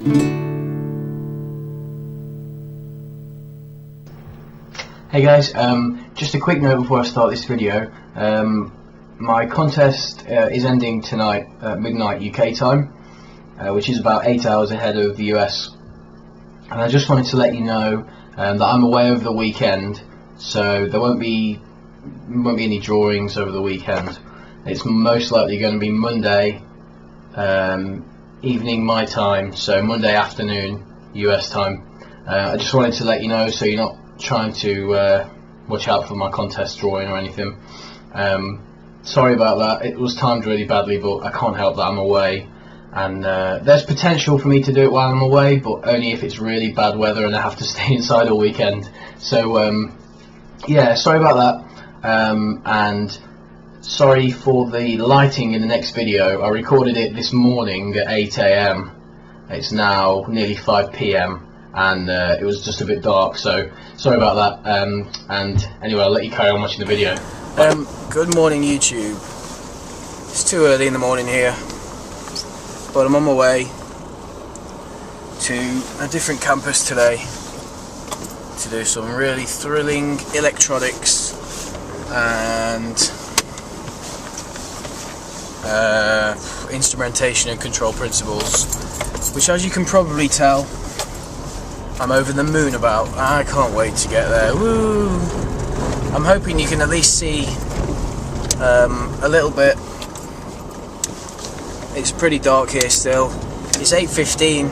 Hey guys, just a quick note before I start this video. My contest is ending tonight at midnight UK time, which is about 8 hours ahead of the US, and I just wanted to let you know that I'm away over the weekend, so there won't be any drawings over the weekend. It's most likely going to be Monday evening my time, so Monday afternoon US time. I just wanted to let you know so you're not trying to watch out for my contest drawing or anything. Sorry about that, it was timed really badly, but I can't help that I'm away, and there's potential for me to do it while I'm away, but only if it's really bad weather and I have to stay inside all weekend. So yeah, sorry about that, and sorry for the lighting in the next video. I recorded it this morning at 8 AM. It's now nearly 5 PM, and it was just a bit dark, so sorry about that. And anyway, I'll let you carry on watching the video. Good morning, YouTube. It's too early in the morning here, but I'm on my way to a different campus today to do some really thrilling electronics and instrumentation and control principles, which, as you can probably tell, I'm over the moon about. I can't wait to get there. Woo! I'm hoping you can at least see a little bit. It's pretty dark here still. It's 8:15,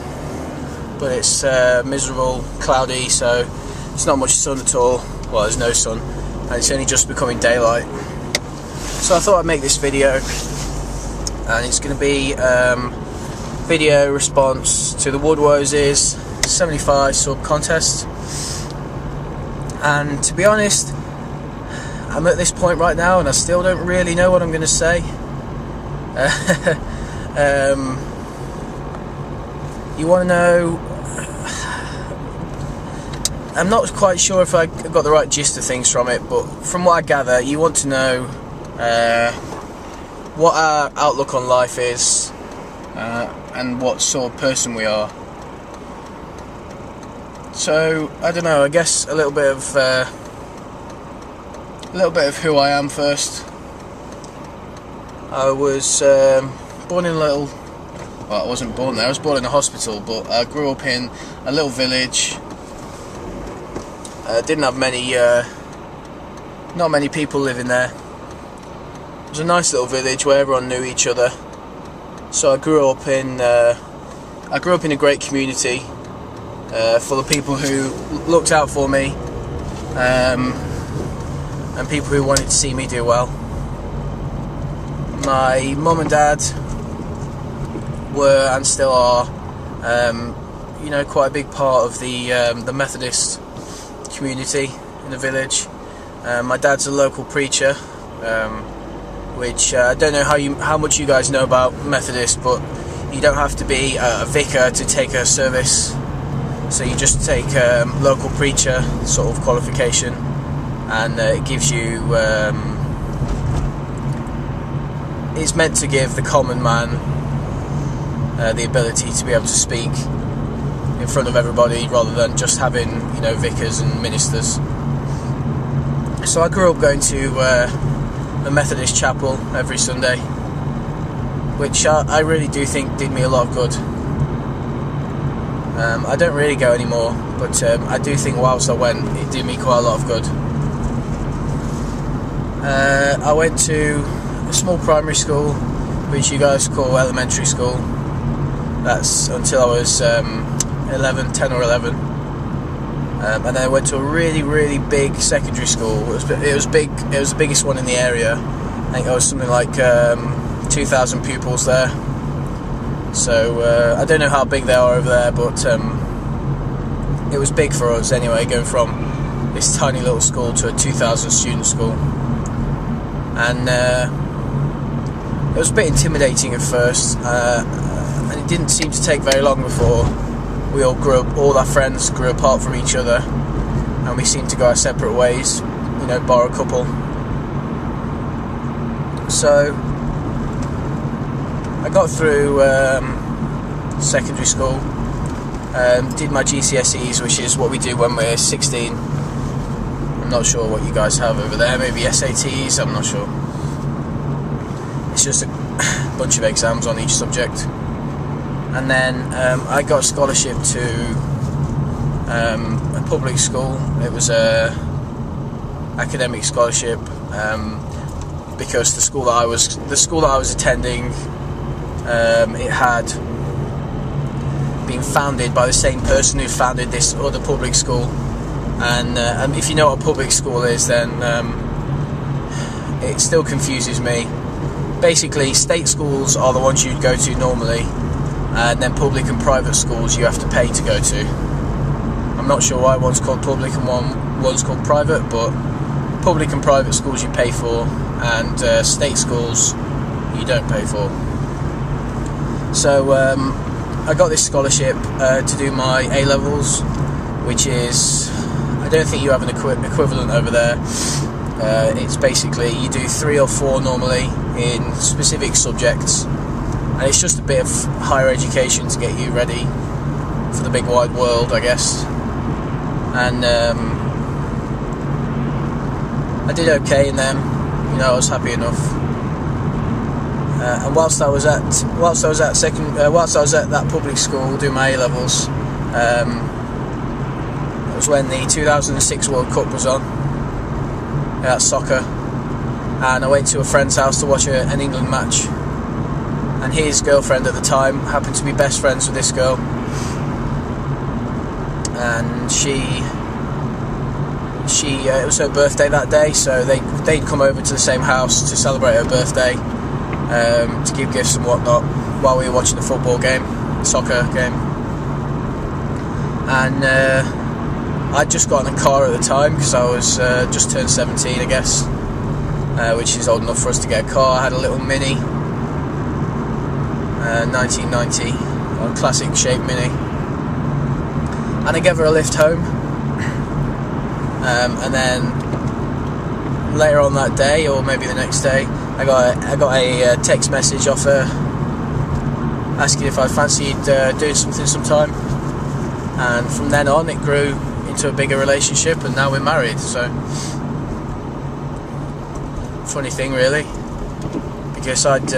but it's miserable, cloudy, so it's not much sun at all. Well, there's no sun, and it's only just becoming daylight. So I thought I'd make this video, and it's going to be video response to the WoodWoses 75 sub contest. And to be honest, I'm at this point right now and I still don't really know what I'm going to say. You want to know, I'm not quite sure if I got the right gist of things from it, but from what I gather, you want to know what our outlook on life is, and what sort of person we are. So I don't know, I guess a little bit of who I am first. I was born in a little, well, I wasn't born there, I was born in a hospital, but I grew up in a little village. Didn't have many, not many people living there. It was a nice little village where everyone knew each other. So I grew up in a great community, full of people who looked out for me, and people who wanted to see me do well. My mum and dad were, and still are, you know, quite a big part of the Methodist community in the village. My dad's a local preacher, which I don't know how much you guys know about Methodist, but you don't have to be a vicar to take a service. So you just take local preacher sort of qualification, and it gives you, it's meant to give the common man the ability to be able to speak in front of everybody, rather than just having, you know, vicars and ministers. So I grew up going to a Methodist chapel every Sunday, which I really do think did me a lot of good. I don't really go anymore, but I do think whilst I went, it did me quite a lot of good. I went to a small primary school, which you guys call elementary school. That's until I was 10 or 11. And then I went to a really, really big secondary school. It was big. It was the biggest one in the area. I think there was something like 2,000 pupils there. So I don't know how big they are over there, but it was big for us anyway, going from this tiny little school to a 2,000 student school. And it was a bit intimidating at first, and it didn't seem to take very long before we all grew up, all our friends grew apart from each other, and we seemed to go our separate ways, you know, bar a couple. So I got through secondary school, Did my GCSEs, which is what we do when we're 16. I'm not sure what you guys have over there, maybe SATs, I'm not sure. It's just a bunch of exams on each subject. And then I got a scholarship to a public school. It was a academic scholarship because the school that I was attending, it had been founded by the same person who founded this other public school. And if you know what a public school is, then it still confuses me. Basically, state schools are the ones you'd go to normally, and then public and private schools you have to pay to go to. I'm not sure why one's called public and one's called private, but public and private schools you pay for, and state schools you don't pay for. So I got this scholarship to do my A-levels, which is, I don't think you have an equivalent over there. It's basically, you do 3 or 4 normally in specific subjects, and it's just a bit of higher education to get you ready for the big wide world, I guess. And I did okay in them, you know, I was happy enough. And whilst I was at that public school doing my A-levels, it was when the 2006 World Cup was on. That's soccer, and I went to a friend's house to watch an England match, and his girlfriend at the time happened to be best friends with this girl, and it was her birthday that day, so they'd come over to the same house to celebrate her birthday, to give gifts and whatnot while we were watching the soccer game, and I'd just got in a car at the time because I was just turned 17, I guess, which is old enough for us to get a car. I had a little Mini, 1990, a classic shape Mini, and I gave her a lift home. And then later on that day, or maybe the next day, I got a text message off her asking if I fancied doing something sometime, and from then on it grew into a bigger relationship, and now we're married. So funny thing really, because I'd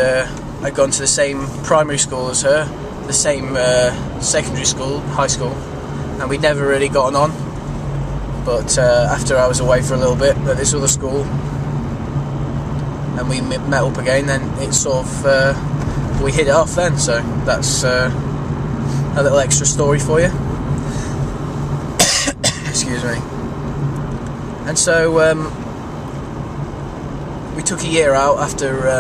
gone to the same primary school as her, the same secondary school, high school, and we'd never really gotten on. But after I was away for a little bit at this other school, and we met up again, then it sort of we hit it off then. So that's a little extra story for you. Excuse me. And so we took a year out after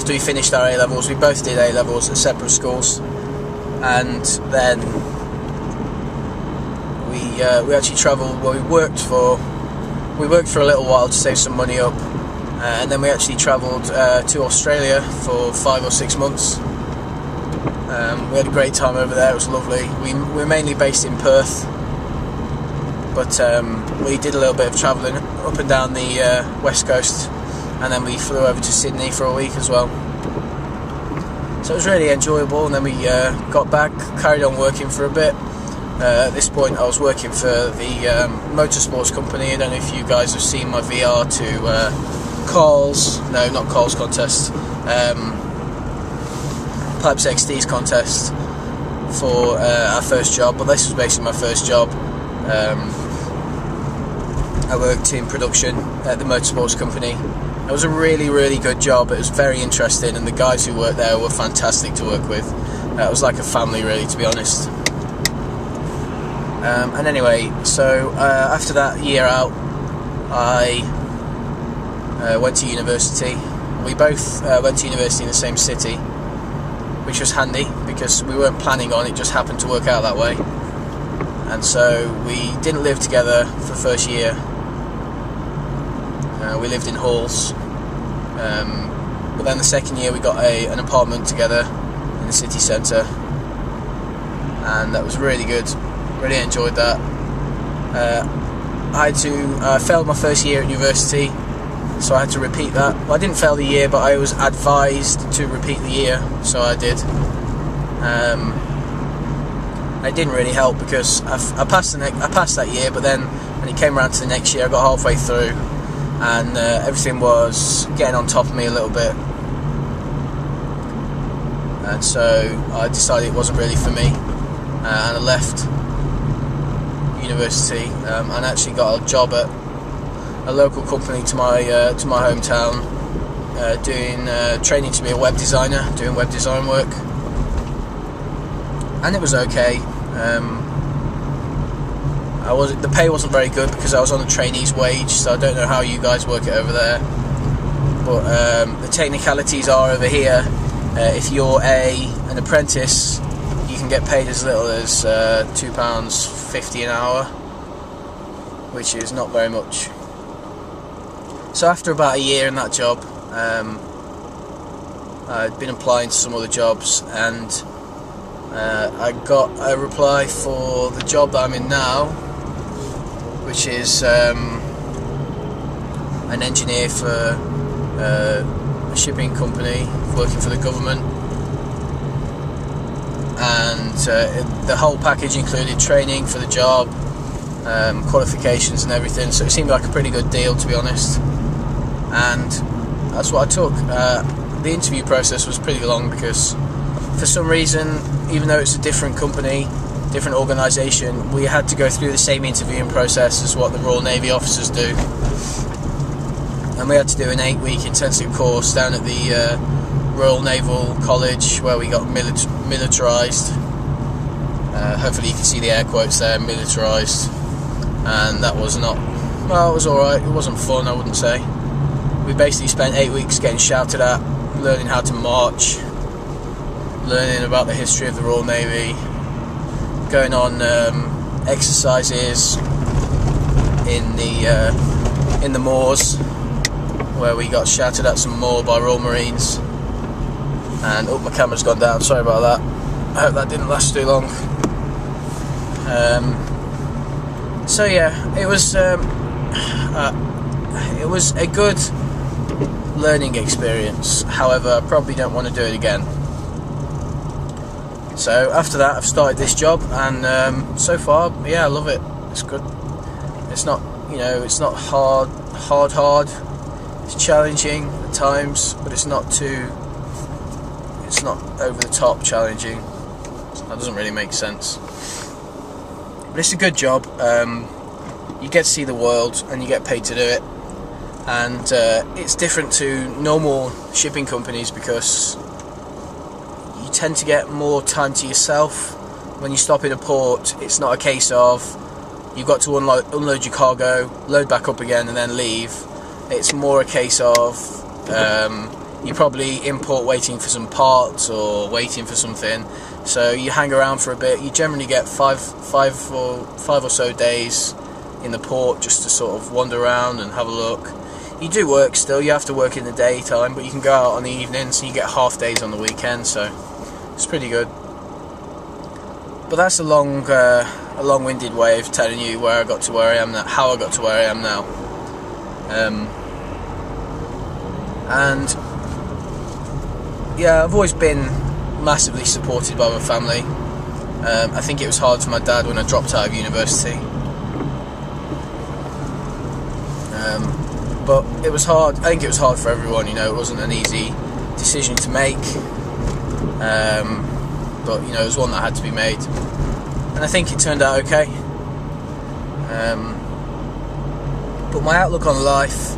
we finished our A-levels. We both did A-levels at separate schools, and then we actually travelled. Well, we worked for a little while to save some money up, and then we actually travelled to Australia for 5 or 6 months. We had a great time over there. It was lovely. We're mainly based in Perth, but we did a little bit of travelling up and down the west coast, and then we flew over to Sydney for a week as well. So it was really enjoyable, and then we got back, carried on working for a bit. At this point I was working for the motorsports company. I don't know if you guys have seen my VR to not Carl's contest, Pipes XD's contest for our first job, but this was basically my first job. I worked in production at the motorsports company. It was a really, really good job. It was very interesting, and the guys who worked there were fantastic to work with. It was like a family, really, to be honest. And anyway, so after that year out, I went to university. We both went to university in the same city, which was handy because we weren't planning on it, just happened to work out that way. And so we didn't live together for the first year. We lived in halls, but then the second year we got an apartment together in the city centre, and that was really good. Really enjoyed that. I failed my first year at university, so I had to repeat that. Well, I didn't fail the year, but I was advised to repeat the year, so I did. And it didn't really help because I passed that year, but then when it came around to the next year, I got halfway through, and everything was getting on top of me a little bit, and so I decided it wasn't really for me, and I left university and actually got a job at a local company to my hometown, doing training to be a web designer, doing web design work, and it was okay. The pay wasn't very good because I was on a trainee's wage, so I don't know how you guys work it over there, but the technicalities are over here. If you're an apprentice, you can get paid as little as £2.50 an hour, which is not very much. So after about a year in that job, I'd been applying to some other jobs, and I got a reply for the job that I'm in now, which is an engineer for a shipping company working for the government, and the whole package included training for the job, qualifications and everything, so it seemed like a pretty good deal, to be honest, and that's what I took. The interview process was pretty long because for some reason, even though it's a different company, different organisation, we had to go through the same interviewing process as what the Royal Navy officers do, and we had to do an 8-week intensive course down at the Royal Naval College, where we got militarised. Hopefully you can see the air quotes there, militarised, and that was not, well, it was alright, it wasn't fun, I wouldn't say. We basically spent 8 weeks getting shouted at, learning how to march, learning about the history of the Royal Navy, going on exercises in the moors, where we got shouted at some more by Royal Marines. And my camera's gone down, sorry about that. I hope that didn't last too long. So yeah, it was a good learning experience. However, I probably don't want to do it again. So after that, I've started this job, and so far, yeah, I love it. It's good. It's not, it's not hard. It's challenging at times, but it's not over the top challenging. That doesn't really make sense. But it's a good job. You get to see the world, and you get paid to do it. And it's different to normal shipping companies because you tend to get more time to yourself. When you stop in a port, it's not a case of you've got to unload your cargo, load back up again, and then leave. It's more a case of you're probably in port waiting for some parts or waiting for something, so you hang around for a bit. You generally get five or so days in the port just to sort of wander around and have a look. You do work still, you have to work in the daytime, but you can go out on the evenings, and you get half days on the weekend, so it's pretty good. But that's a long-winded way of telling you where I got to where I am now, how I got to where I am now. And yeah, I've always been massively supported by my family. I think it was hard for my dad when I dropped out of university. But it was hard. I think it was hard for everyone. It wasn't an easy decision to make. But it was one that had to be made, and I think it turned out okay. But my outlook on life,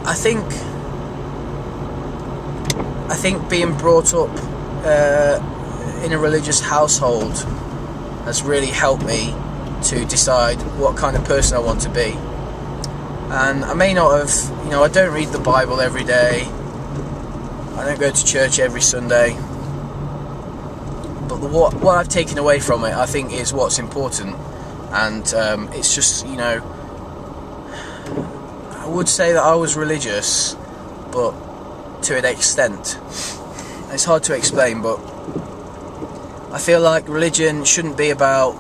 I think being brought up in a religious household has really helped me to decide what kind of person I want to be. And I may not have, I don't read the Bible every day, I don't go to church every Sunday, but what I've taken away from it, I think, is what's important. And it's just, I would say that I was religious, but to an extent. It's hard to explain, but I feel like religion shouldn't be about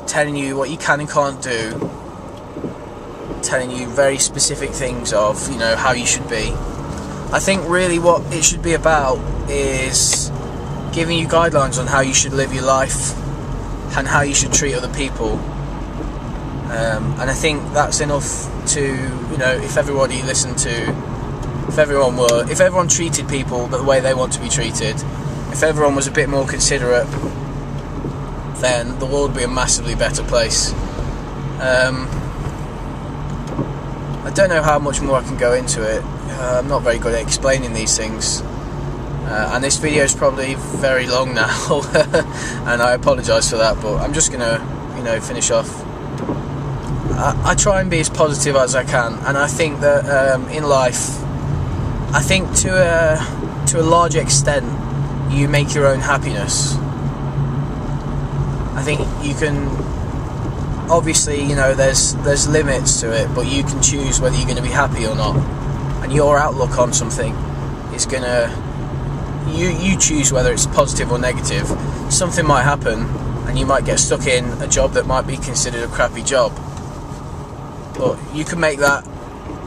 telling you what you can and can't do, telling you very specific things of, how you should be. I think really what it should be about is giving you guidelines on how you should live your life, and how you should treat other people. And I think that's enough to, you know, if everyone treated people the way they want to be treated, if everyone was a bit more considerate, then the world would be a massively better place. I don't know how much more I can go into it. I'm not very good at explaining these things, and this video is probably very long now, and I apologise for that, but I'm just gonna, you know, finish off. I try and be as positive as I can, and I think that in life, I think to a large extent, you make your own happiness. I think you can, obviously, you know, there's limits to it, but you can choose whether you're going to be happy or not, and your outlook on something is gonna, you choose whether it's positive or negative. Something might happen, and you might get stuck in a job that might be considered a crappy job, but you can make that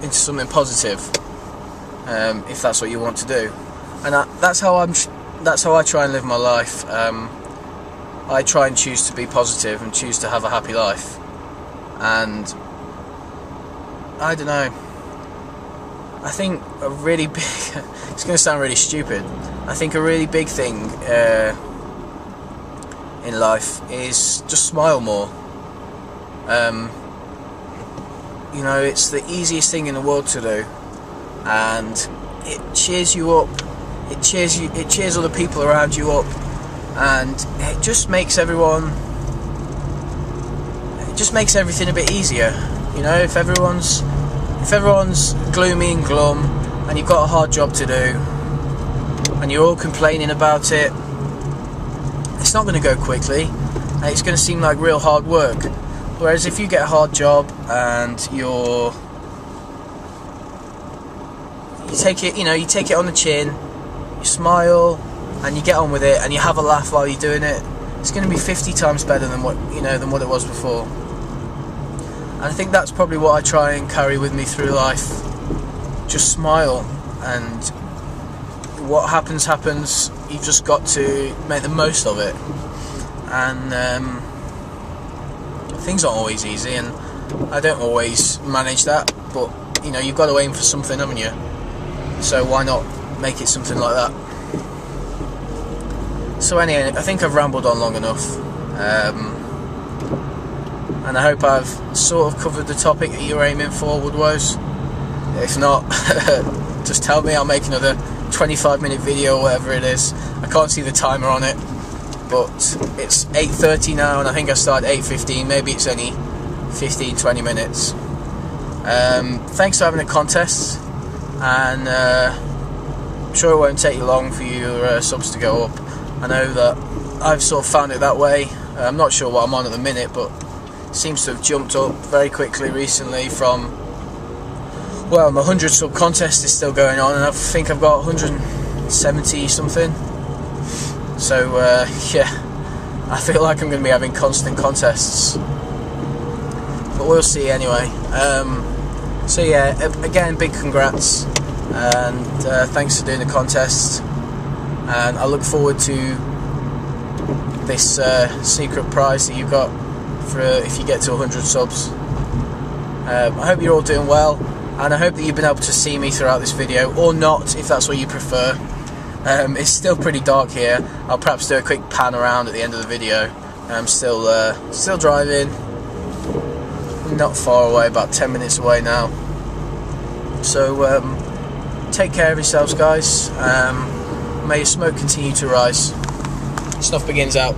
into something positive, if that's what you want to do. And that's how I try and live my life. I try and choose to be positive and choose to have a happy life. And I don't know, I think a really big it's going to sound really stupid, I think a really big thing in life is just smile more. You know, it's the easiest thing in the world to do, and it cheers you up, it cheers other people around you up, and it just makes everything a bit easier. You know, if everyone's gloomy and glum, and you've got a hard job to do, and you're all complaining about it, it's not going to go quickly, and it's going to seem like real hard work. Whereas if you get a hard job and you take it on the chin, you smile, and you get on with it, and you have a laugh while you're doing it, it's going to be 50 times better than what it was before. And I think that's probably what I try and carry with me through life. Just smile, and what happens. You've just got to make the most of it. And things aren't always easy, and I don't always manage that, but you know, you've got to aim for something, haven't you? So why not make it something like that? So anyway, I think I've rambled on long enough, and I hope I've sort of covered the topic that you're aiming for, WoodWose. If not, just tell me, I'll make another 25-minute video or whatever it is. I can't see the timer on it, but it's 8:30 now, and I think I started 8:15. Maybe it's only 15-20 minutes. Thanks for having a contest, and I'm sure it won't take you long for your subs to go up. I know that I've sort of found it that way. I'm not sure what I'm on at the minute, but it seems to have jumped up very quickly recently from, well, my 100 sub contest is still going on, and I think I've got 170 something. So yeah, I feel like I'm going to be having constant contests, but we'll see anyway. So yeah, again, big congrats, and thanks for doing the contest, and I look forward to this secret prize that you've got for if you get to 100 subs. I hope you're all doing well, and I hope that you've been able to see me throughout this video, or not, if that's what you prefer. It's still pretty dark here. I'll perhaps do a quick pan around at the end of the video. I'm still driving, not far away, about 10 minutes away now. So take care of yourselves, guys. May your smoke continue to rise. Snuff Begins out.